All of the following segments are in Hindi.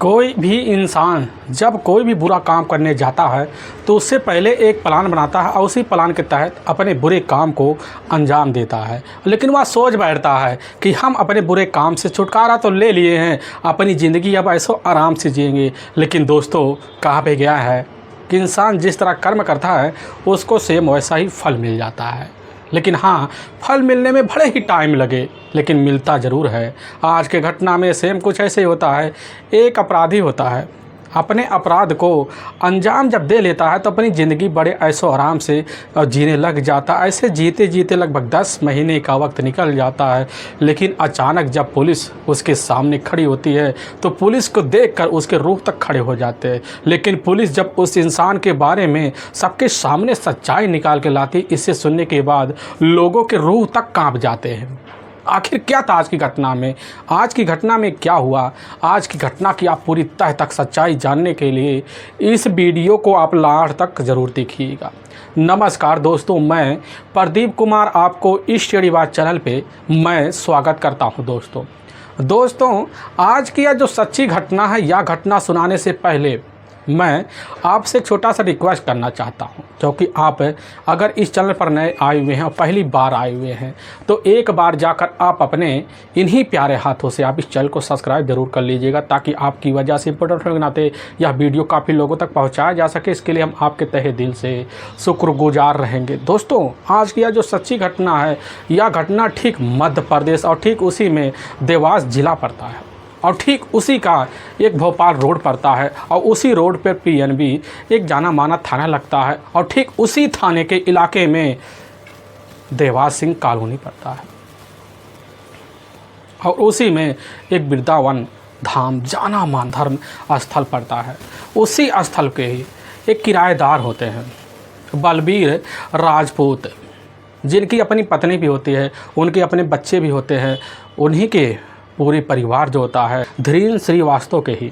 कोई भी इंसान जब कोई भी बुरा काम करने जाता है तो उससे पहले एक प्लान बनाता है और उसी प्लान के तहत अपने बुरे काम को अंजाम देता है। लेकिन वह सोच बैठता है कि हम अपने बुरे काम से छुटकारा तो ले लिए हैं, अपनी ज़िंदगी अब ऐसो आराम से जिएंगे। लेकिन दोस्तों, कहाँ पे गया है कि इंसान जिस तरह कर्म करता है उसको सेम वैसा ही फल मिल जाता है। लेकिन हाँ, फल मिलने में भले ही टाइम लगे, लेकिन मिलता ज़रूर है। आज के घटना में सेम कुछ ऐसे ही होता है। एक अपराधी होता है, अपने अपराध को अंजाम जब दे लेता है तो अपनी ज़िंदगी बड़े ऐशो आराम से जीने लग जाता है। ऐसे जीते जीते लगभग 10 महीने का वक्त निकल जाता है। लेकिन अचानक जब पुलिस उसके सामने खड़ी होती है तो पुलिस को देखकर उसके रूह तक खड़े हो जाते हैं। लेकिन पुलिस जब उस इंसान के बारे में सबके सामने सच्चाई निकाल के लाती, इसे सुनने के बाद लोगों के रूह तक काँप जाते हैं। आखिर क्या था आज की घटना में? आज की घटना में क्या हुआ? आज की घटना की आप पूरी तह तक सच्चाई जानने के लिए इस वीडियो को आप लास्ट तक ज़रूर देखिएगा। नमस्कार दोस्तों, मैं प्रदीप कुमार आपको इस टेढ़ीबाज चैनल पे मैं स्वागत करता हूं। दोस्तों, आज की यह जो सच्ची घटना है, यह घटना सुनाने से पहले मैं आपसे एक छोटा सा रिक्वेस्ट करना चाहता हूं, क्योंकि आप अगर इस चैनल पर नए आए हुए हैं और पहली बार आए हुए हैं तो एक बार जाकर आप अपने इन्हीं प्यारे हाथों से आप इस चैनल को सब्सक्राइब ज़रूर कर लीजिएगा, ताकि आपकी वजह से इंपॉर्टेंट होने के नाते यह वीडियो काफ़ी लोगों तक पहुंचाया जा सके। इसके लिए हम आपके तहे दिल से शुक्रगुजार रहेंगे। दोस्तों, आज की यह जो सच्ची घटना है, यह घटना ठीक मध्य प्रदेश और ठीक उसी में देवास जिला पड़ता है और ठीक उसी का एक भोपाल रोड पड़ता है और उसी रोड पर PNB एक जाना माना थाना लगता है और ठीक उसी थाने के इलाके में देवास सिंह कॉलोनी पड़ता है और उसी में एक वृंदावन धाम जाना मान धर्म स्थल पड़ता है। उसी स्थल के ही एक किराएदार होते हैं, बलबीर राजपूत, जिनकी अपनी पत्नी भी होती है, उनके अपने बच्चे भी होते हैं। उन्हीं के पूरे परिवार जो होता है धीरेन्द्र श्रीवास्तव के ही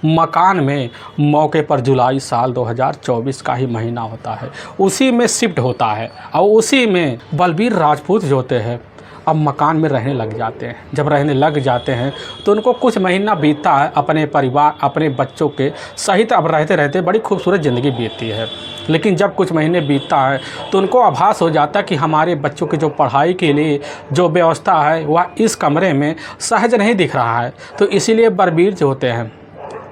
मकान में मौके पर जुलाई साल 2024 का ही महीना होता है, उसी में शिफ्ट होता है और उसी में बलबीर राजपूत जो होते हैं अब मकान में रहने लग जाते हैं। जब रहने लग जाते हैं तो उनको कुछ महीना बीतता है अपने परिवार अपने बच्चों के सहित। अब रहते रहते बड़ी खूबसूरत ज़िंदगी बीतती है। लेकिन जब कुछ महीने बीतता है तो उनको आभास हो जाता है कि हमारे बच्चों की जो पढ़ाई के लिए जो व्यवस्था है वह इस कमरे में सहज नहीं दिख रहा है। तो इसीलिए बलबीर जो होते हैं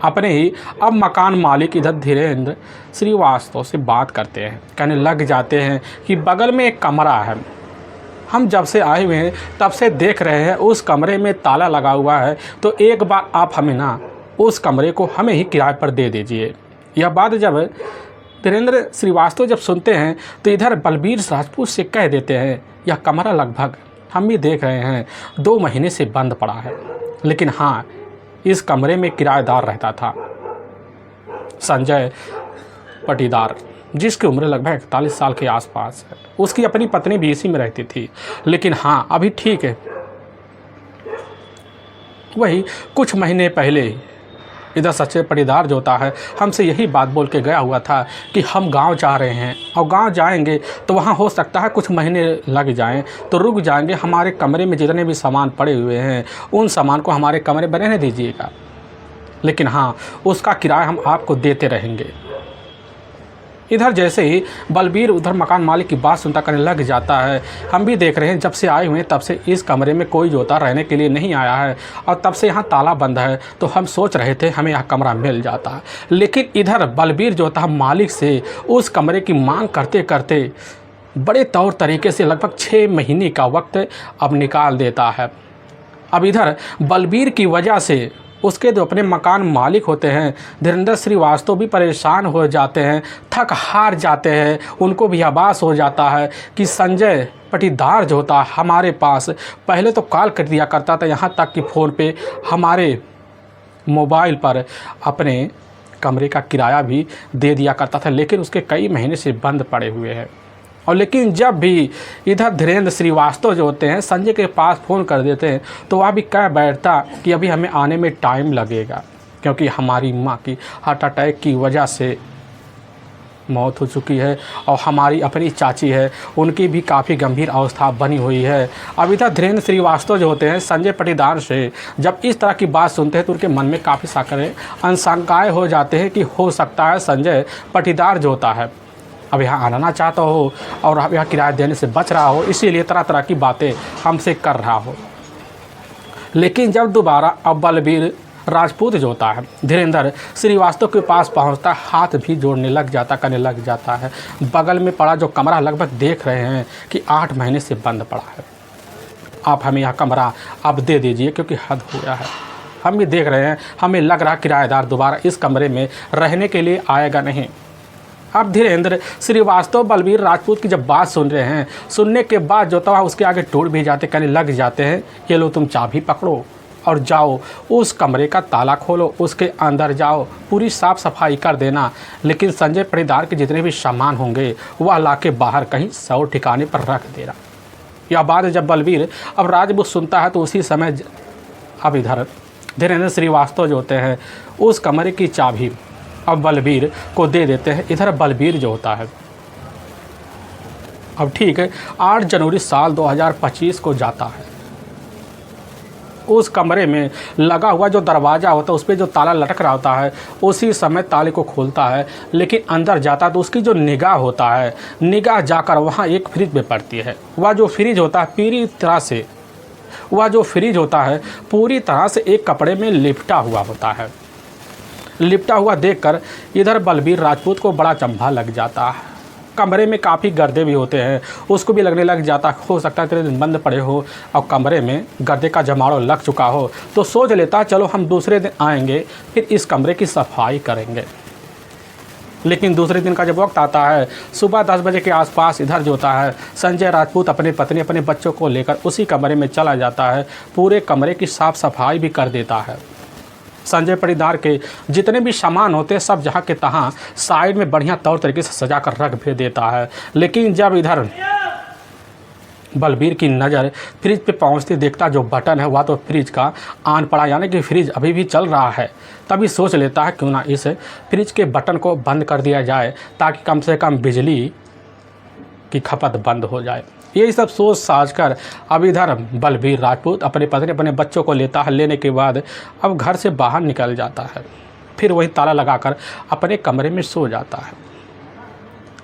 अपने ही अब मकान मालिक इधर धीरेन्द्र श्रीवास्तव से बात करते हैं, कहने लग जाते हैं कि बगल में एक कमरा है, हम जब से आए हुए हैं तब से देख रहे हैं उस कमरे में ताला लगा हुआ है, तो एक बार आप हमें ना उस कमरे को हमें ही किराए पर दे दीजिए। यह बात जब धीरेन्द्र श्रीवास्तव जब सुनते हैं तो इधर बलबीर राजपूत से कह देते हैं, यह कमरा लगभग हम भी देख रहे हैं 2 महीने से बंद पड़ा है। लेकिन हाँ, इस कमरे में किराएदार रहता था संजय पटीदार, जिसकी उम्र लगभग 41 साल के आसपास है। उसकी अपनी पत्नी भी इसी में रहती थी। लेकिन हाँ, अभी ठीक है, वही कुछ महीने पहले इधर सच्चे पटीदार जो होता है हमसे यही बात बोल के गया हुआ था कि हम गांव जा रहे हैं और गांव जाएंगे तो वहां हो सकता है कुछ महीने लग जाएं, तो रुक जाएंगे। हमारे कमरे में जितने भी सामान पड़े हुए हैं उन सामान को हमारे कमरे में रहने दीजिएगा, लेकिन हाँ, उसका किराया हम आपको देते रहेंगे। इधर जैसे ही बलबीर उधर मकान मालिक की बात सुनता करने लग जाता है, हम भी देख रहे हैं जब से आए हुए हैं तब से इस कमरे में कोई जोता रहने के लिए नहीं आया है और तब से यहाँ ताला बंद है, तो हम सोच रहे थे हमें यह कमरा मिल जाता है। लेकिन इधर बलबीर जो था मालिक से उस कमरे की मांग करते करते बड़े तौर तरीके से लगभग 6 महीने का वक्त अब निकाल देता है। अब इधर बलबीर की वजह से उसके जो अपने मकान मालिक होते हैं धीरेन्द्र श्रीवास्तव भी परेशान हो जाते हैं, थक हार जाते हैं। उनको भी आभास हो जाता है कि संजय पटीदार जो होता है हमारे पास पहले तो कॉल कर दिया करता था, यहाँ तक कि फ़ोन पे हमारे मोबाइल पर अपने कमरे का किराया भी दे दिया करता था, लेकिन उसके कई महीने से बंद पड़े हुए हैं। और लेकिन जब भी इधर धीरेन्द्र श्रीवास्तव जो होते हैं संजय के पास फ़ोन कर देते हैं तो वह भी कह बैठता कि अभी हमें आने में टाइम लगेगा, क्योंकि हमारी माँ की हार्ट अटैक की वजह से मौत हो चुकी है और हमारी अपनी चाची है, उनकी भी काफ़ी गंभीर अवस्था बनी हुई है। अब इधर धीरेन्द्र श्रीवास्तव जो होते हैं संजय पाटीदार से जब इस तरह की बात सुनते हैं तो उनके मन में काफ़ी सारे आशंकाएँ हो जाते हैं कि हो सकता है संजय पाटीदार जो होता है अब यहाँ आना ना चाहता हो और अब यहाँ किराया देने से बच रहा हो, इसीलिए तरह तरह की बातें हमसे कर रहा हो। लेकिन जब दोबारा अब बलबीर राजपूत जो होता है धीरेन्द्र श्रीवास्तव के पास पहुंचता, हाथ भी जोड़ने लग जाता, करने लग जाता है। बगल में पड़ा जो कमरा लगभग देख रहे हैं कि 8 महीने से बंद पड़ा है, आप हमें यह कमरा अब दे दीजिए क्योंकि हद हो गया है। हम भी देख रहे हैं, हमें लग रहा किराएदार दोबारा इस कमरे में रहने के लिए आएगा नहीं। अब धीरेन्द्र श्रीवास्तव बलबीर राजपूत की जब बात सुन रहे हैं, सुनने के बाद जो था उसके आगे टूट भी जाते, कहने लग जाते हैं ये लो तुम चाबी पकड़ो और जाओ उस कमरे का ताला खोलो, उसके अंदर जाओ, पूरी साफ़ सफाई कर देना, लेकिन संजय पाटीदार के जितने भी सामान होंगे वह ला के बाहर कहीं सौ ठिकाने पर रख देना। यह बात जब बलबीर अब राजपूत सुनता है तो उसी समय अब इधर धीरेन्द्र श्रीवास्तव जो होते हैं उस कमरे की चाबी अब बलबीर को दे देते हैं। इधर बलबीर जो होता है अब ठीक है 8 जनवरी साल 2025 को जाता है, उस कमरे में लगा हुआ जो दरवाज़ा होता है उस पर जो ताला लटक रहा होता है उसी समय ताले को खोलता है, लेकिन अंदर जाता है तो उसकी जो निगाह होता है, निगाह जाकर वहाँ एक फ्रिज में पड़ती है। वह जो फ्रिज होता है पूरी तरह से एक कपड़े में लिपटा हुआ होता है। लिपटा हुआ देखकर इधर बलबीर राजपूत को बड़ा चंभा लग जाता है। कमरे में काफ़ी गर्दे भी होते हैं, उसको भी लगने लग जाता, हो सकता है 3 दिन बंद पड़े हो और कमरे में गर्दे का जमावड़ा लग चुका हो, तो सोच लेता चलो हम दूसरे दिन आएंगे फिर इस कमरे की सफाई करेंगे। लेकिन दूसरे दिन का जब वक्त आता है सुबह 10 बजे के आसपास इधर जो होता है संजय राजपूत अपनी पत्नी अपने बच्चों को लेकर उसी कमरे में चला जाता है, पूरे कमरे की साफ़ सफाई भी कर देता है। संजय पाटीदार के जितने भी सामान होते हैं सब जहाँ के तहाँ साइड में बढ़िया तौर तरीके से सजा कर रख भी देता है। लेकिन जब इधर बलबीर की नज़र फ्रिज पे पहुंचती, देखता जो बटन है वह तो फ्रिज का ऑन पड़ा, यानी कि फ्रिज अभी भी चल रहा है। तभी सोच लेता है क्यों ना इस फ्रिज के बटन को बंद कर दिया जाए ताकि कम से कम बिजली की खपत बंद हो जाए। यही सब सोच साझ कर अब इधर बलबीर राजपूत अपने पत्नी अपने बच्चों को लेता है। लेने के बाद अब घर से बाहर निकल जाता है, फिर वही ताला लगाकर अपने कमरे में सो जाता है।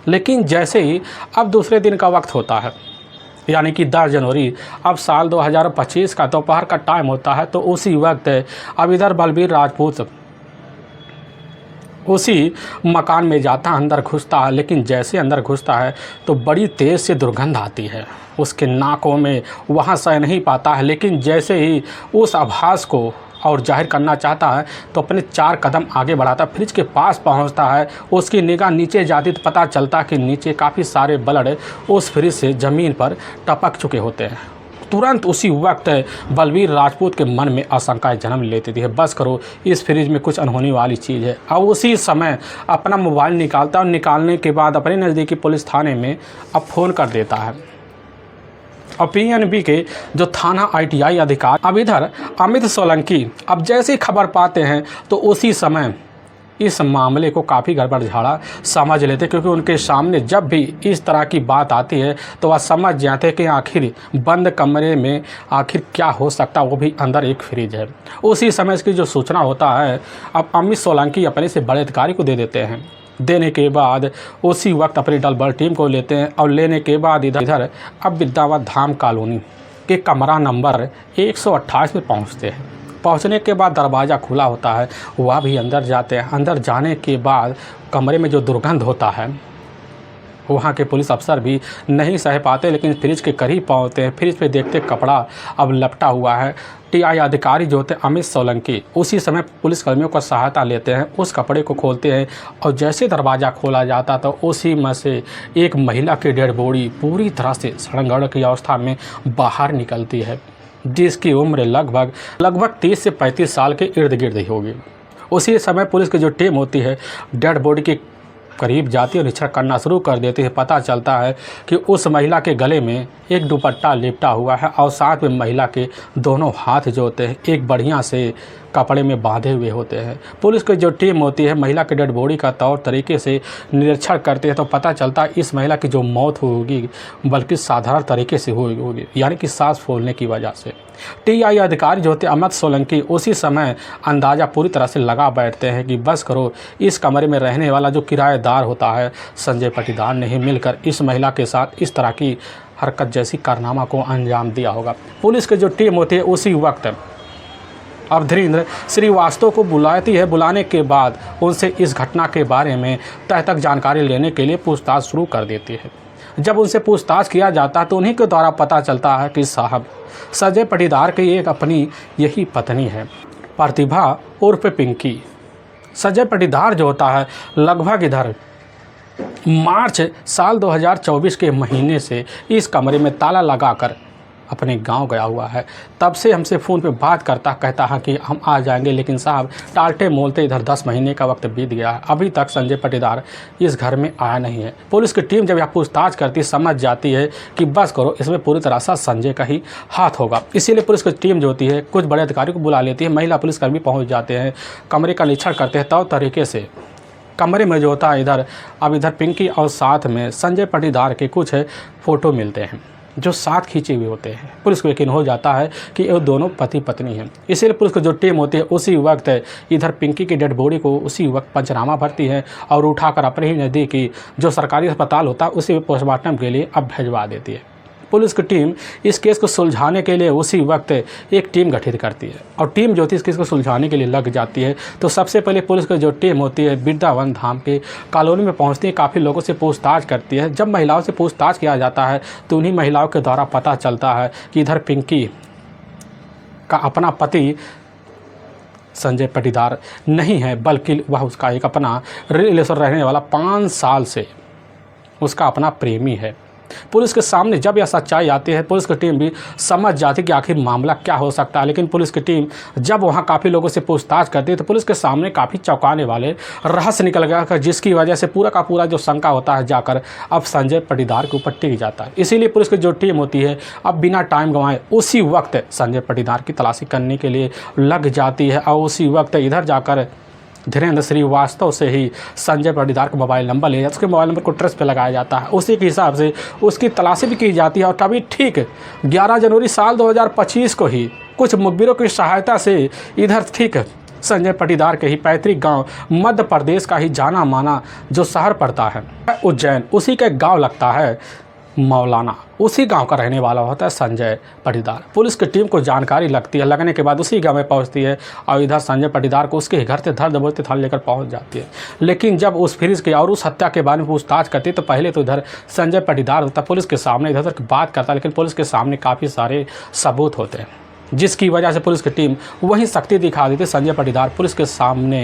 लेकिन जैसे ही अब दूसरे दिन का वक्त होता है, यानी कि 10 जनवरी अब साल 2025 का दोपहर का टाइम होता है, तो उसी वक्त अब इधर बलबीर राजपूत उसी मकान में जाता है, अंदर घुसता है। लेकिन जैसे अंदर घुसता है तो बड़ी तेज़ से दुर्गंध आती है उसके नाकों में, वहाँ सह नहीं पाता है। लेकिन जैसे ही उस आभास को और जाहिर करना चाहता है तो अपने 4 कदम आगे बढ़ाता, फ्रिज के पास पहुंचता है। उसकी निगाह नीचे जाती तो पता चलता कि नीचे काफ़ी सारे ब्लड उस फ्रिज से ज़मीन पर टपक चुके होते हैं। तुरंत उसी वक्त बलबीर राजपूत के मन में आशंकाएं जन्म लेती थी, बस करो इस फ्रिज में कुछ अनहोनी वाली चीज़ है। अब उसी समय अपना मोबाइल निकालता और निकालने के बाद अपने नज़दीकी पुलिस थाने में अब फ़ोन कर देता है। और PNB के जो थाना ITI अधिकारी अब इधर अमित सोलंकी अब जैसे ही खबर पाते हैं तो उसी समय इस मामले को काफ़ी गड़बड़ झाड़ा समझ लेते, क्योंकि उनके सामने जब भी इस तरह की बात आती है तो वह समझ जाते कि आखिर बंद कमरे में आखिर क्या हो सकता, वो भी अंदर एक फ्रिज है। उसी समय इसकी जो सूचना होता है अब अमित सोलंकी अपने से बड़े अधिकारी को दे देते हैं। देने के बाद उसी वक्त अपनी दल बल टीम को लेते हैं और लेने के बाद इधर अब विद्यावत धाम कॉलोनी के कमरा नंबर 128 में पहुंचते हैं। पहुंचने के बाद दरवाज़ा खुला होता है, वह भी अंदर जाते हैं। अंदर जाने के बाद कमरे में जो दुर्गंध होता है वहाँ के पुलिस अफसर भी नहीं सह पाते, लेकिन फ्रिज के करीब पहुँचते हैं। फ्रिज पे देखते कपड़ा अब लपटा हुआ है। TI अधिकारी जो होते हैं अमित सोलंकी उसी समय पुलिसकर्मियों का सहायता लेते हैं, उस कपड़े को खोलते हैं और जैसे दरवाज़ा खोला जाता तो उसी में से एक महिला की डेड बॉडी पूरी तरह से सड़न की अवस्था में बाहर निकलती है, जिसकी उम्र लगभग 30 से 35 साल के इर्द गिर्द ही होगी। उसी समय पुलिस की जो टीम होती है डेड बॉडी की करीब जाती है और निरीक्षण करना शुरू कर देती है। पता चलता है कि उस महिला के गले में एक दुपट्टा लिपटा हुआ है और साथ में महिला के दोनों हाथ जो होते हैं एक बढ़िया से कपड़े में बांधे हुए होते हैं। पुलिस की जो टीम होती है महिला के डेड बॉडी का तौर तरीके से निरीक्षण करते हैं तो पता चलता है इस महिला की जो मौत होगी बल्कि साधारण तरीके से हुई होगी, यानी कि सांस फूलने की वजह से। टीआई अधिकारी जो होते अमित सोलंकी उसी समय अंदाज़ा पूरी तरह से लगा बैठते हैं कि बस करो, इस कमरे में रहने वाला जो किराएदार होता है संजय पाटीदार ने ही मिलकर इस महिला के साथ इस तरह की हरकत जैसी कारनामा को अंजाम दिया होगा। पुलिस की जो टीम होती है उसी वक्त अब धीरेन्द्र श्रीवास्तव को बुलाती है। बुलाने के बाद उनसे इस घटना के बारे में तह तक जानकारी लेने के लिए पूछताछ शुरू कर देती है। जब उनसे पूछताछ किया जाता है तो उन्हीं के द्वारा पता चलता है कि साहब संजय पाटीदार की एक अपनी यही पत्नी है प्रतिभा उर्फ पिंकी। संजय पाटीदार जो होता है लगभग इधर मार्च साल 2024 के महीने से इस कमरे में ताला लगाकर अपने गांव गया हुआ है। तब से हमसे फ़ोन पे बात करता कहता है कि हम आ जाएंगे, लेकिन साहब टालते मोलते इधर 10 महीने का वक्त बीत गया है, अभी तक संजय पाटीदार इस घर में आया नहीं है। पुलिस की टीम जब यह पूछताछ करती समझ जाती है कि बस करो इसमें पूरी तरह से संजय का ही हाथ होगा। इसीलिए पुलिस की टीम जो होती है कुछ बड़े अधिकारियों को बुला लेती है। महिला पुलिसकर्मी पहुँच जाते हैं, कमरे का निरीक्षण करते हैं। तब तरीके से कमरे में जो होता है इधर पिंकी और साथ में संजय पाटीदार के कुछ फ़ोटो मिलते हैं जो साथ खींचे हुए होते हैं। पुलिस को यकीन हो जाता है कि ये दोनों पति पत्नी हैं। इसीलिए पुलिस की जो टीम होती है उसी वक्त इधर पिंकी की डेड बॉडी को उसी वक्त पंचनामा भरती है और उठाकर अपने ही नज़दीकी जो सरकारी अस्पताल होता है उसी में पोस्टमार्टम के लिए अब भिजवा देती है। पुलिस की टीम इस केस को सुलझाने के लिए उसी वक्त एक टीम गठित करती है और टीम जो थी इस केस को सुलझाने के लिए लग जाती है। तो सबसे पहले पुलिस की जो टीम होती है वृंदावन धाम के कॉलोनी में पहुंचती है, काफ़ी लोगों से पूछताछ करती है। जब महिलाओं से पूछताछ किया जाता है तो उन्हीं महिलाओं के द्वारा पता चलता है कि इधर पिंकी का अपना पति संजय पाटीदार नहीं है, बल्कि वह उसका एक अपना रिलेशन रहने वाला 5 साल से उसका अपना प्रेमी है। पुलिस के सामने जब यह सच्चाई आती है पुलिस की टीम भी समझ जाती है कि आखिर मामला क्या हो सकता है। लेकिन पुलिस की टीम जब वहां काफ़ी लोगों से पूछताछ करती है तो पुलिस के सामने काफ़ी चौंकाने वाले रहस्य निकल गया, जिसकी वजह से पूरा का पूरा जो शंका होता है जाकर अब संजय पाटीदार के ऊपर टिक जाता है। इसीलिए पुलिस की जो टीम होती है अब बिना टाइम गंवाए उसी वक्त संजय पाटीदार की तलाशी करने के लिए लग जाती है और उसी वक्त इधर जाकर धीरेन्द्र श्रीवास्तव से ही संजय पाटीदार का मोबाइल नंबर लिया जाता है। उसके मोबाइल नंबर को ट्रेस पे लगाया जाता है, उसी के हिसाब से उसकी तलाशी भी की जाती है। और तभी ठीक 11 जनवरी साल 2025 को ही कुछ मुखबिरों की सहायता से इधर ठीक संजय पाटीदार के ही पैतृक गांव मध्य प्रदेश का ही जाना माना जो शहर पड़ता है उज्जैन, उसी का एक गाँव लगता है मौलाना, उसी गांव का रहने वाला होता है संजय पाटीदार। पुलिस की टीम को जानकारी लगती है, लगने के बाद उसी गांव में पहुंचती है और इधर संजय पाटीदार को उसके घर से धर दबोचते थाल लेकर पहुंच जाती है। लेकिन जब उस फ्रिज के और उस हत्या के बारे में पूछताछ करती है तो पहले तो इधर संजय पाटीदार होता पुलिस के सामने इधर उधर बात करता है, लेकिन पुलिस के सामने काफ़ी सारे सबूत होते हैं जिसकी वजह से पुलिस की टीम वही शक्ति दिखा देती है। संजय पाटीदार पुलिस के सामने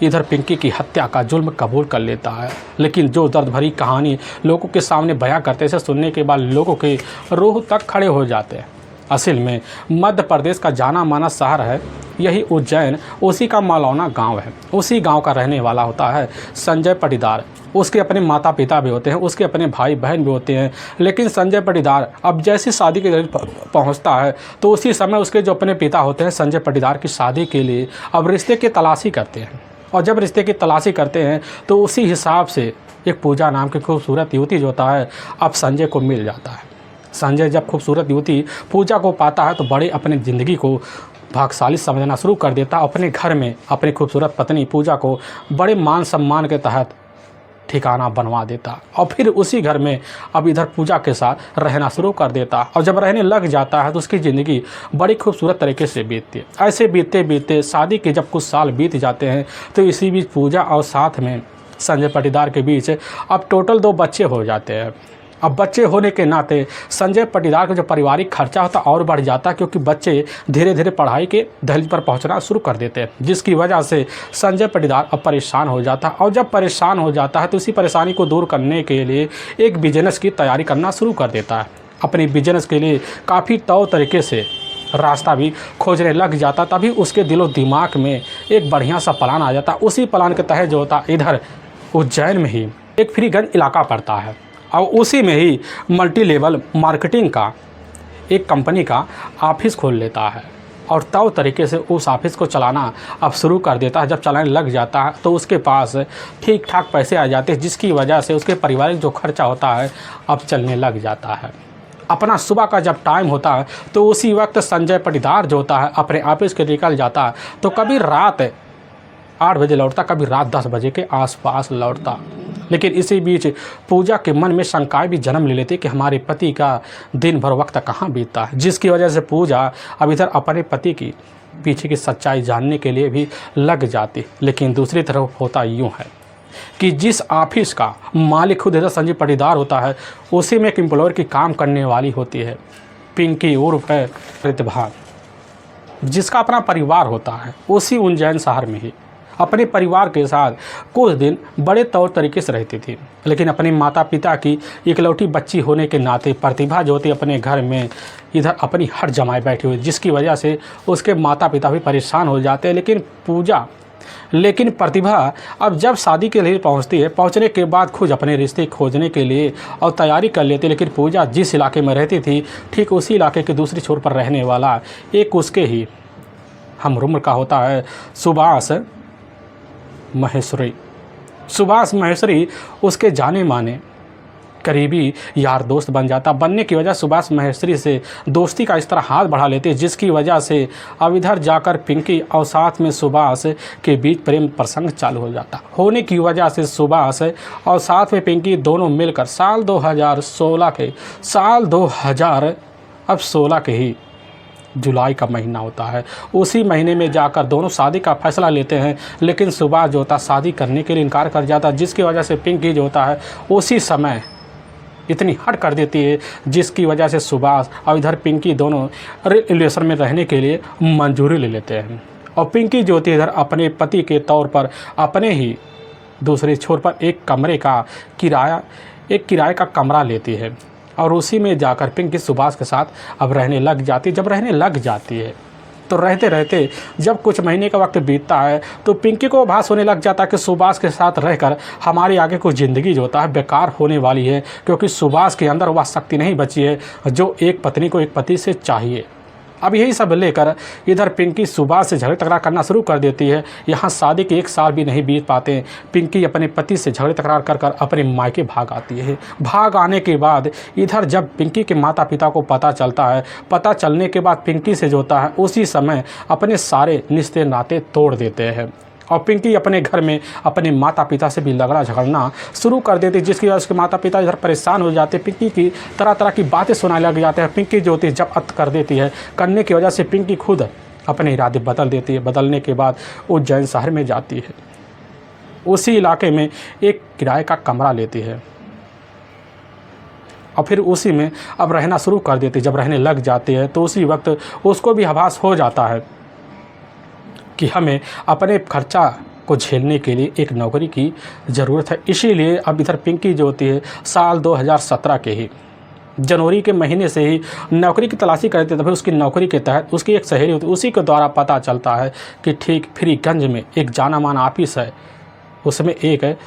इधर पिंकी की हत्या का जुल्म कबूल कर लेता है। लेकिन जो दर्द भरी कहानी लोगों के सामने बयां करते हैं, इसे सुनने के बाद लोगों के रूह तक खड़े हो जाते हैं। असल में मध्य प्रदेश का जाना माना शहर है यही उज्जैन, उसी का मौलाना गांव है। उसी गांव का रहने वाला होता है संजय पाटीदार। उसके अपने माता पिता भी होते हैं, उसके अपने भाई बहन भी होते हैं। लेकिन संजय पाटीदार अब जैसी शादी के दिन पहुंचता है तो उसी समय उसके जो अपने पिता होते हैं संजय पाटीदार की शादी के लिए अब रिश्ते की तलाशी करते हैं। और जब रिश्ते की तलाशी करते हैं तो उसी हिसाब से एक पूजा नाम की खूबसूरत युवती जो होता है अब संजय को मिल जाता है। संजय जब खूबसूरत युवती पूजा को पाता है तो बड़े अपनी ज़िंदगी को भाग्यशाली समझना शुरू कर देता। अपने घर में अपनी खूबसूरत पत्नी पूजा को बड़े मान सम्मान के तहत ठिकाना बनवा देता और फिर उसी घर में अब इधर पूजा के साथ रहना शुरू कर देता। और जब रहने लग जाता है तो उसकी ज़िंदगी बड़ी खूबसूरत तरीके से बीतती है। ऐसे बीतते बीतते शादी के जब कुछ साल बीत जाते हैं तो इसी बीच पूजा और साथ में संजय पाटीदार के बीच अब टोटल 2 बच्चे हो जाते हैं। अब बच्चे होने के नाते संजय पाटीदार का जो पारिवारिक खर्चा होता और बढ़ जाता है, क्योंकि बच्चे धीरे धीरे पढ़ाई के दहलीज पर पहुंचना शुरू कर देते हैं, जिसकी वजह से संजय पाटीदार अब परेशान हो जाता है। और जब परेशान हो जाता है तो इसी परेशानी को दूर करने के लिए एक बिजनेस की तैयारी करना शुरू कर देता है। अपने बिजनेस के लिए काफ़ी तौर तरीके से रास्ता भी खोजने लग जाता। तभी उसके दिलो दिमाग में एक बढ़िया सा प्लान आ जाता। उसी प्लान के तहत जो होता इधर उज्जैन में ही एक फ्रीगंज इलाका पड़ता है और उसी में ही मल्टी लेवल मार्केटिंग का एक कंपनी का ऑफिस खोल लेता है और तब तरीके से उस ऑफिस को चलाना अब शुरू कर देता है। जब चलाने लग जाता है तो उसके पास ठीक ठाक पैसे आ जाते हैं, जिसकी वजह से उसके पारिवारिक जो खर्चा होता है अब चलने लग जाता है। अपना सुबह का जब टाइम होता है तो उसी वक्त संजय पाटीदार जो होता है अपने ऑफिस के निकल जाता है, तो कभी रात 8 बजे लौटता, कभी रात 10 बजे के आसपास लौटता। लेकिन इसी बीच पूजा के मन में शंकाएं भी जन्म ले लेती कि हमारे पति का दिन भर वक्त कहाँ बीतता है, जिसकी वजह से पूजा अब इधर अपने पति की पीछे की सच्चाई जानने के लिए भी लग जाती। लेकिन दूसरी तरफ होता यूँ है कि जिस ऑफिस का मालिक खुद इधर संजय पाटीदार होता है, उसी में एक एम्प्लॉयर की काम करने वाली होती है पिंकी उर्फ है प्रतिभा, जिसका अपना परिवार होता है उसी उज्जैन शहर में ही। अपने परिवार के साथ कुछ दिन बड़े तौर तरीके से रहती थी, लेकिन अपने माता पिता की इकलौती बच्ची होने के नाते प्रतिभा जो थी अपने घर में इधर अपनी हट जमाए बैठी हुई, जिसकी वजह से उसके माता पिता भी परेशान हो जाते हैं। लेकिन प्रतिभा अब जब शादी के लिए पहुंचती है, पहुंचने के बाद खुद अपने रिश्ते खोजने के लिए और तैयारी कर लेती है। लेकिन पूजा जिस इलाके में रहती थी ठीक उसी इलाके के दूसरी छोर पर रहने वाला एक उसके ही हम उम्र का होता है सुभाष महेश्वरी उसके जाने माने करीबी यार दोस्त बन जाता। बनने की वजह सुभाष महेश्वरी से दोस्ती का इस तरह हाथ बढ़ा लेते, जिसकी वजह से अब इधर जाकर पिंकी और साथ में सुभाष के बीच प्रेम प्रसंग चालू हो जाता। होने की वजह से सुभाष और साथ में पिंकी दोनों मिलकर साल 2016 के ही जुलाई का महीना होता है, उसी महीने में जाकर दोनों शादी का फैसला लेते हैं। लेकिन सुभाष जो होता शादी करने के लिए इनकार कर जाता, जिसकी वजह से पिंकी जो होता है उसी समय इतनी हट कर देती है, जिसकी वजह से सुभाष और इधर पिंकी दोनों रिलेशन में रहने के लिए मंजूरी ले लेते हैं। और पिंकी जो होती है इधर अपने पति के तौर पर अपने ही दूसरे छोर पर एक किराए का कमरा लेती है और उसी में जाकर पिंकी सुभाष के साथ अब रहने लग जाती है। जब रहने लग जाती है तो रहते रहते जब कुछ महीने का वक्त बीतता है तो पिंकी को आभास होने लग जाता है कि सुभाष के साथ रहकर हमारी आगे कुछ ज़िंदगी जो होता है बेकार होने वाली है, क्योंकि सुभाष के अंदर वह शक्ति नहीं बची है जो एक पत्नी को एक पति से चाहिए। अब यही सब लेकर इधर पिंकी सुभाष से झगड़े तकरार करना शुरू कर देती है। यहाँ शादी के 1 साल भी नहीं बीत पाते, पिंकी अपने पति से झगड़े तकरार कर अपने मायके भाग आती है। भाग आने के बाद इधर जब पिंकी के माता पिता को पता चलता है, पता चलने के बाद पिंकी से जो होता है उसी समय अपने सारे रिश्ते नाते तोड़ देते हैं और पिंकी अपने घर में अपने माता पिता से भी झगड़ना शुरू कर देती, जिसकी वजह से माता पिता इधर परेशान हो जाते। पिंकी की तरह तरह की बातें सुनाने लग जाते हैं। पिंकी जो होती है जब अत कर देती है, करने की वजह से पिंकी खुद अपने इरादे बदल देती है। बदलने के बाद उज्जैन शहर में जाती है, उसी इलाके में एक किराए का कमरा लेती है और फिर उसी में अब रहना शुरू कर देती। जब रहने लग जाती है तो उसी वक्त उसको भी आभास हो जाता है कि हमें अपने खर्चा को झेलने के लिए एक नौकरी की ज़रूरत है। इसीलिए अब इधर पिंकी जो होती है साल 2017 के ही जनवरी के महीने से ही नौकरी की तलाशी करते थे। फिर उसकी नौकरी के तहत उसकी एक सहेली होती है, उसी के द्वारा पता चलता है कि ठीक फ्रीगंज में एक जाना माना ऑफिस है, उसमें एक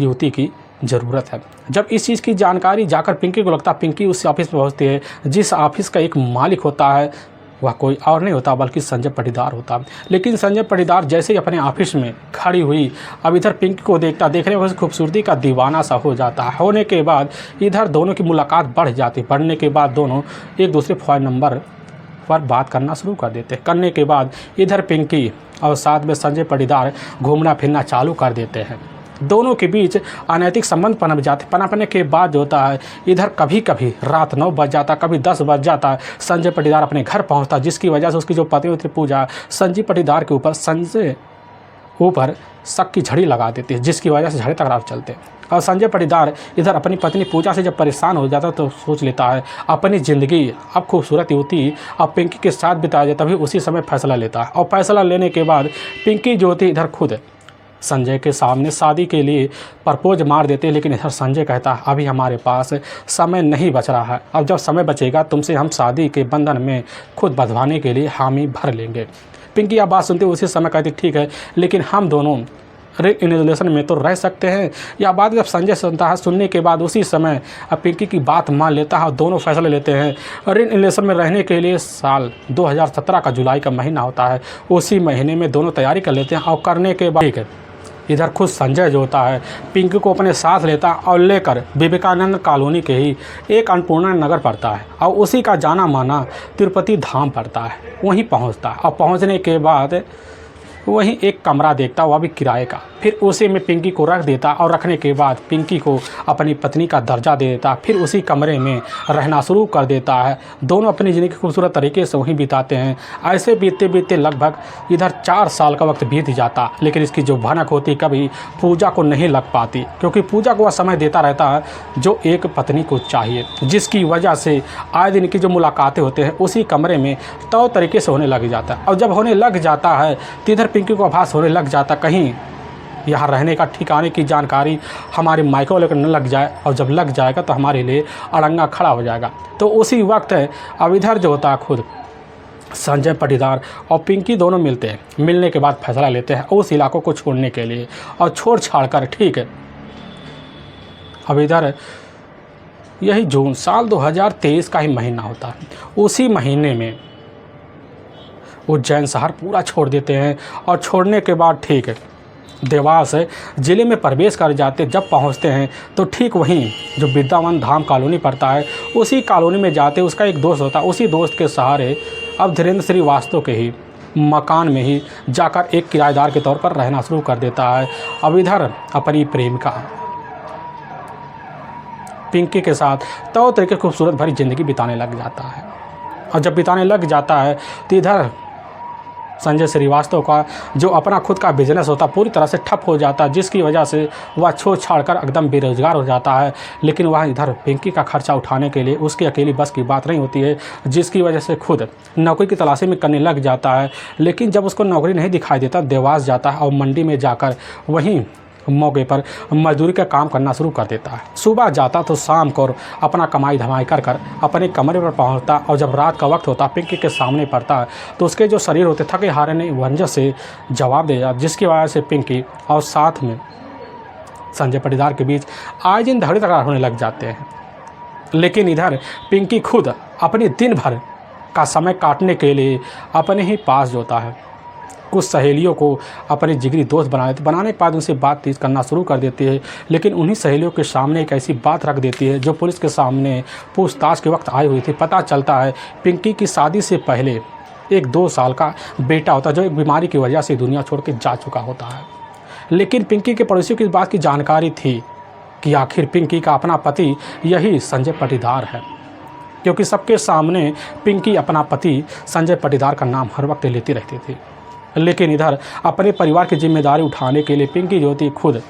युवती की ज़रूरत है। जब इस चीज़ की जानकारी जाकर पिंकी को लगता, पिंकी उस ऑफिस में पहुँचती है जिस ऑफिस का एक मालिक होता है वह कोई और नहीं होता बल्कि संजय पाटीदार होता। लेकिन संजय पाटीदार जैसे ही अपने ऑफिस में खड़ी हुई अब इधर पिंकी को देखने में खूबसूरती का दीवाना सा हो जाता है। होने के बाद इधर दोनों की मुलाकात बढ़ जाती। बढ़ने के बाद दोनों एक दूसरे फ़ोन नंबर पर बात करना शुरू कर देते। करने के बाद इधर पिंकी और साथ में संजय पाटीदार घूमना फिरना चालू कर देते हैं। दोनों के बीच अनैतिक संबंध पनपने के बाद जो होता है इधर कभी कभी रात 9 बज जाता, कभी 10 बज जाता। संजय पाटीदार अपने घर पहुंचता, जिसकी वजह से उसकी जो पत्नी होती पूजा संजय पाटीदार के ऊपर शक की झड़ी लगा देती है, जिसकी वजह से झगड़े तकरार चलते। और संजय पाटीदार इधर अपनी पत्नी पूजा से जब परेशान हो जाता तो सोच लेता है अपनी ज़िंदगी अब खूबसूरत युवती अब पिंकी के साथ बिताया जाए, तभी उसी समय फैसला लेता है। और फैसला लेने के बाद पिंकी जो होती इधर खुद संजय के सामने शादी के लिए प्रपोज मार देते हैं। लेकिन इधर संजय कहता है अभी हमारे पास समय नहीं बच रहा है, अब जब समय बचेगा तुमसे हम शादी के बंधन में खुद बंधवाने के लिए हामी भर लेंगे। पिंकी अब बात सुनते उसी समय कहती ठीक है, लेकिन हम दोनों रिलेशन में तो रह सकते हैं। या बात जब संजय सुनता है, सुनने के बाद उसी समय अब पिंकी की बात मान लेता है और दोनों फैसले लेते हैं रिलेशन में रहने के लिए। साल 2017 का जुलाई का महीना होता है, उसी महीने में दोनों तैयारी कर लेते हैं और करने के बाद ठीक है, इधर खुद संजय जो होता है पिंकी को अपने साथ लेता और लेकर विवेकानंद कॉलोनी के ही एक अन्नपूर्णा नगर पड़ता है और उसी का जाना माना तिरुपति धाम पड़ता है, वहीं पहुंचता है। और पहुंचने के बाद वहीं एक कमरा देखता, वह भी किराए का। फिर उसी में पिंकी को रख देता और रखने के बाद पिंकी को अपनी पत्नी का दर्जा दे देता। फिर उसी कमरे में रहना शुरू कर देता है। दोनों अपनी ज़िंदगी खूबसूरत तरीके से वहीं बिताते हैं। ऐसे बीतते बीतते लगभग इधर 4 साल का वक्त बीत जाता, लेकिन इसकी जो भनक होती कभी पूजा को नहीं लग पाती, क्योंकि पूजा को वह समय देता रहता है जो एक पत्नी को चाहिए, जिसकी वजह से आए दिन की जो मुलाकातें होते हैं उसी कमरे में तौर तरीके से होने लग जाता है। और जब होने लग जाता है तो इधर पिंकी को आभास होने लग जाता कहीं यहाँ रहने का ठिकाने की जानकारी हमारे मायके वाले को न लग जाए, और जब लग जाएगा तो हमारे लिए अड़ंगा खड़ा हो जाएगा। तो उसी वक्त अब इधर जो होता है खुद संजय पाटीदार और पिंकी दोनों मिलते हैं। मिलने के बाद फैसला लेते हैं उस इलाकों को छोड़ने के लिए, और छोड़ छाड़ कर ठीक है अब इधर यही जून साल 2023 का ही महीना होता है। उसी महीने में उज्जैन शहर पूरा छोड़ देते हैं, और छोड़ने के बाद ठीक है देवास ज़िले में प्रवेश कर जाते। जब पहुंचते हैं तो ठीक वहीं जो विद्यावन धाम कॉलोनी पड़ता है उसी कॉलोनी में जाते। उसका एक दोस्त होता है, उसी दोस्त के सहारे अब धीरेन्द्र श्रीवास्तव के ही मकान में ही जाकर एक किराएदार के तौर पर रहना शुरू कर देता है। अब इधर अपनी प्रेमिका पिंकी के साथ तौर तरीके खूबसूरत भरी ज़िंदगी बिताने लग जाता है। और जब बिताने लग जाता है तो इधर संजय श्रीवास्तव का जो अपना खुद का बिजनेस होता पूरी तरह से ठप हो जाता है, जिसकी वजह से वह छोड़ छाड़ कर एकदम बेरोजगार हो जाता है। लेकिन वह इधर पिंकी का खर्चा उठाने के लिए उसकी अकेली बस की बात नहीं होती है, जिसकी वजह से खुद नौकरी की तलाशी में करने लग जाता है। लेकिन जब उसको नौकरी नहीं दिखाई देता, देवास जाता है और मंडी में जाकर वहीं मौके पर मजदूरी का काम करना शुरू कर देता है। सुबह जाता तो शाम को अपना कमाई धमाई कर अपने कमरे पर पहुंचता, और जब रात का वक्त होता पिंकी के सामने पड़ता है तो उसके जो शरीर होते थके हारे ने वंजस से जवाब दे जाता, जिसकी वजह से पिंकी और साथ में संजय पाटीदार के बीच आए दिन झगड़े तकरार होने लग जाते हैं। लेकिन इधर पिंकी खुद अपने दिन भर का समय काटने के लिए अपने ही पास जोता है कुछ सहेलियों को अपने जिगरी दोस्त बना देती। बनाने के बाद उनसे बातचीत करना शुरू कर देती है, लेकिन उन्हीं सहेलियों के सामने एक ऐसी बात रख देती है जो पुलिस के सामने पूछताछ के वक्त आई हुई थी। पता चलता है पिंकी की शादी से पहले एक 2 साल का बेटा होता है जो एक बीमारी की वजह से दुनिया छोड़ के जा चुका होता है। लेकिन पिंकी के पड़ोसियों की इस बात की जानकारी थी कि आखिर पिंकी का अपना पति यही संजय पाटीदार है, क्योंकि सबके सामने पिंकी अपना पति संजय पाटीदार का नाम हर वक्त लेती रहती थी। लेकिन इधर अपने परिवार की जिम्मेदारी उठाने के लिए पिंकी जो थी खुद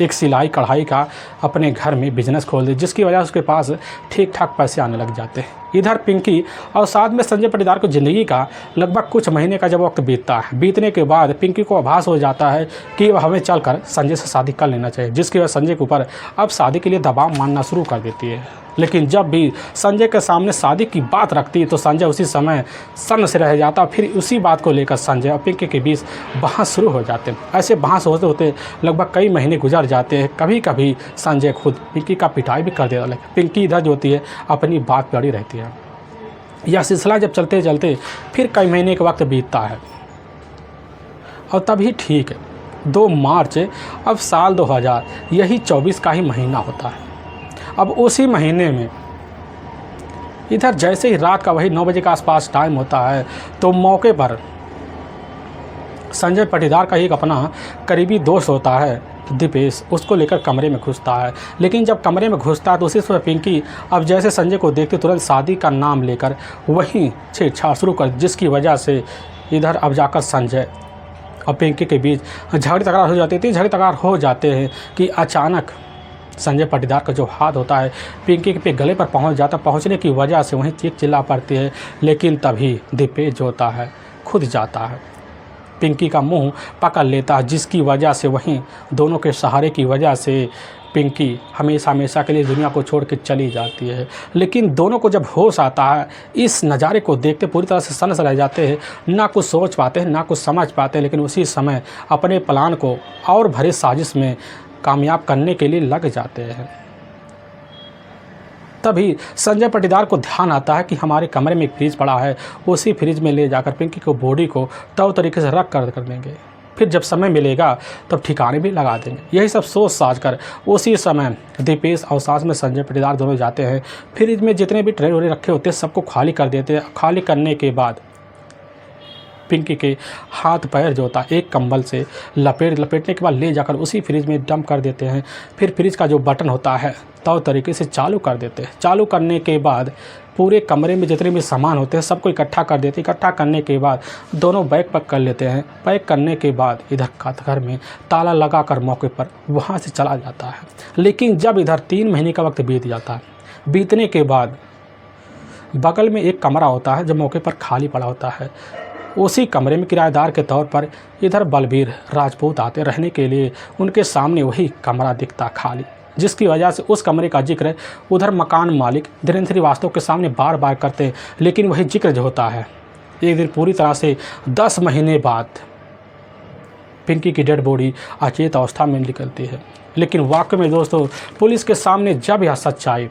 एक सिलाई कढ़ाई का अपने घर में बिजनेस खोल दी, जिसकी वजह से उसके पास ठीक ठाक पैसे आने लग जाते हैं। इधर पिंकी और साथ में संजय पाटीदार को ज़िंदगी का लगभग कुछ महीने का जब वक्त बीतता है, बीतने के बाद पिंकी को आभास हो जाता है कि वह हमें चलकर संजय से शादी कर लेना चाहिए, जिसकी वजह संजय के ऊपर अब शादी के लिए दबाव मानना शुरू कर देती है। लेकिन जब भी संजय के सामने शादी की बात रखती है तो संजय उसी समय सन्न से रह जाता। फिर उसी बात को लेकर संजय और पिंकी के बीच बहस शुरू हो जाते हैं। ऐसे बहस होते होते लगभग कई महीने गुजर जाते हैं। कभी कभी संजय खुद पिंकी का पिटाई भी कर देता, लेकिन पिंकी इधर जो होती है अपनी बात पे अड़ी रहती है। यह सिलसिला जब चलते चलते फिर कई महीने का वक्त बीतता है, और तभी ठीक है 2 मार्च अब साल 2000 यही 24 का ही महीना होता है। अब उसी महीने में इधर जैसे ही रात का वही 9 बजे के आसपास टाइम होता है तो मौके पर संजय पाटीदार का एक अपना करीबी दोस्त होता है दीपेश, उसको लेकर कमरे में घुसता है। लेकिन जब कमरे में घुसता है तो उसी समय पिंकी अब जैसे संजय को देखते तुरंत शादी का नाम लेकर वहीं छेड़छाड़ शुरू कर, जिसकी वजह से इधर अब जाकर संजय और पिंकी के बीच झगड़ी तकरार हो जाती थी। झगड़ी तकरार हो जाते हैं कि अचानक संजय पाटीदार का जो हाथ होता है पिंकी के गले पर पहुंच जाता। पहुंचने की वजह से वहीं चीख चिल्ला पड़ती है। लेकिन तभी दीपेश जो होता है खुद जाता है पिंकी का मुंह पकड़ लेता है, जिसकी वजह से वहीं दोनों के सहारे की वजह से पिंकी हमेशा हमेशा के लिए दुनिया को छोड़ के चली जाती है। लेकिन दोनों को जब होश आता है, इस नज़ारे को देखते पूरी तरह से सन्न रह जाते हैं, ना कुछ सोच पाते हैं ना कुछ समझ पाते हैं। लेकिन उसी समय अपने प्लान को और भरे साजिश में कामयाब करने के लिए लग जाते हैं। तभी संजय पाटीदार को ध्यान आता है कि हमारे कमरे में एक फ्रिज पड़ा है, उसी फ्रिज में ले जाकर पिंकी को बॉडी को तौ तरीके से रख कर देंगे, फिर जब समय मिलेगा तब ठिकाने भी लगा देंगे। यही सब सोच साज कर उसी समय दीपेश और साथ में संजय पाटीदार दोनों जाते हैं, फ्रिज में जितने भी ट्रे वरे रखे होते हैं सबको खाली कर देते हैं। खाली करने के बाद पिंकी के हाथ पैर जो होता है एक कंबल से लपेटने के बाद ले जाकर उसी फ्रिज में डंप कर देते हैं। फिर फ्रिज का जो बटन होता है तो तरीके से चालू कर देते हैं। चालू करने के बाद पूरे कमरे में जितने भी सामान होते हैं सबको इकट्ठा कर देते हैं। इकट्ठा करने के बाद दोनों बैग पैक कर लेते हैं। पैक करने के बाद इधर घर में ताला लगा कर मौके पर वहाँ से चला जाता है। लेकिन जब इधर 3 महीने का वक्त बीत जाता है, बीतने के बाद बगल में एक कमरा होता है जो मौके पर खाली पड़ा होता है। उसी कमरे में किराएदार के तौर पर इधर बलबीर राजपूत आते रहने के लिए। उनके सामने वही कमरा दिखता खाली, जिसकी वजह से उस कमरे का जिक्र उधर मकान मालिक धीरेन्द्र श्रीवास्तव के सामने बार बार करते। लेकिन वही जिक्र जो होता है एक दिन पूरी तरह से 10 महीने बाद पिंकी की डेड बॉडी अचेत अवस्था में निकलती है। लेकिन वाकई में दोस्तों पुलिस के सामने जब यह सच्चाई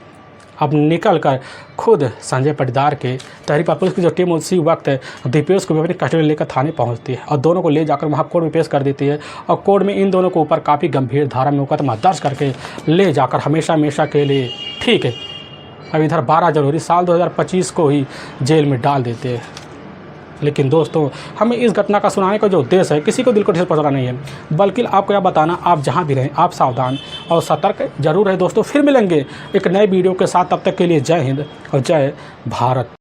अब निकल कर खुद संजय पाटीदार के तहरीर पर पुलिस की जो टीम उसी वक्त दीपेश को भी अपनी कस्टडी में लेकर थाने पहुंचती है और दोनों को ले जाकर वहां कोर्ट में पेश कर देती है। और कोर्ट में इन दोनों को ऊपर काफ़ी गंभीर धारा में मुकदमा दर्ज करके ले जाकर हमेशा हमेशा के लिए ठीक है अब इधर 12 जनवरी साल 2025 को ही जेल में डाल देते हैं। लेकिन दोस्तों हमें इस घटना का सुनाने का जो उद्देश्य है किसी को दिल को ठेस पहुंचाना नहीं है, बल्कि आपको यह बताना आप जहां भी रहें आप सावधान और सतर्क जरूर रहे। दोस्तों फिर मिलेंगे एक नए वीडियो के साथ, तब तक के लिए जय हिंद और जय भारत।